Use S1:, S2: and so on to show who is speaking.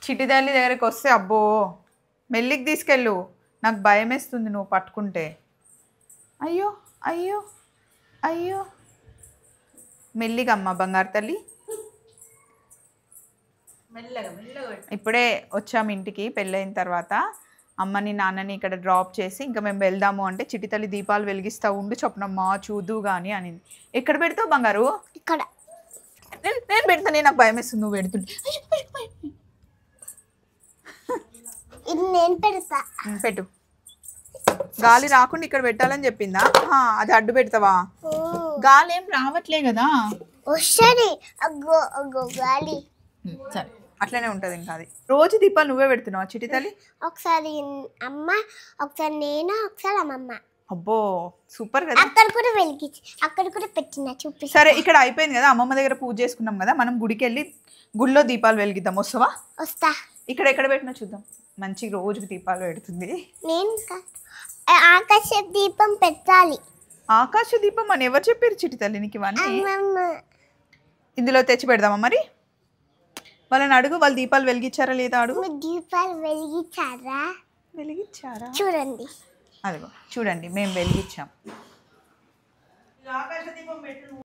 S1: చిటితల్లి దగ్గరికి వస్తే అబ్బో మెల్లికి తీసుకెళ్ళు, నాకు భయం వేస్తుంది నువ్వు పట్టుకుంటే. అయ్యో అయ్యో అయ్యో, మెల్లిగా అమ్మ బంగారు తల్లి. ఇప్పుడే వచ్చాము ఇంటికి పెళ్ళైన తర్వాత. అమ్మని నాన్నని ఇక్కడ డ్రాప్ చేసి ఇంకా మేము వెళ్దాము అంటే చిటితల్లి దీపాలు వెలిగిస్తా ఉండు చొప్పునమ్మా చూదు కానీ అనింది. ఎక్కడ పెడతావు బంగారు?
S2: ఇక్కడ.
S1: నేను పెడతానే, నాకు భయం వేస్తుంది నువ్వు పెడుతుంటే.
S2: ఇది నేను పెడతా.
S1: పెట్టు. గాలి రాకుండా ఇక్కడ పెట్టాలని చెప్పిందా? అది అడ్డు పెడతావా? గాలి ఏం రావట్లే కదా.
S2: వస్తుంది అగ్గో అగ్గో గాలి.
S1: సరే అట్లనే ఉంటుంది. ఇంకా అది రోజు దీపాలు నువ్వే పెడుతున్నావా చిటి తల్లి?
S2: ఒకసారి అమ్మ, ఒకసారి నేను, ఒకసారి అమ్మమ్మ.
S1: అబ్బో సూపర్ కదా.
S2: అక్కడ కూడా వెలిగించి అక్కడ కూడా పెట్టినా చూపి.
S1: సరే ఇక్కడ అయిపోయింది కదా, అమ్మమ్మ దగ్గర పూజ చేసుకున్నాం కదా, మనం గుడికి వెళ్ళి గుడిలో దీపాలు వెలిగిద్దాం. వస్తావా?
S2: వస్తా.
S1: ఇక్కడ ఎక్కడ పెట్టినా చూద్దాం. మంచి రోజుకి దీపాలు పెడుతుంది.
S2: నేను ఆకాశ దీపం పెట్టాలి.
S1: ఆకాశ దీపం అని ఎవరు చెప్పారు చిటి తల్లి నీకు ఇవన్నీ?
S2: అమ్మమ్మ.
S1: ఇందులో తెచ్చి పెడదామా మరి? వాళ్ళని అడుగు, వాళ్ళు దీపాలు వెలిగించారా లేదా అడుగు.
S2: దీపాలు వెలిగించారా?
S1: వెలిగించారా
S2: చూడండి.
S1: అదిగో చూడండి మేము వెలిగించాం.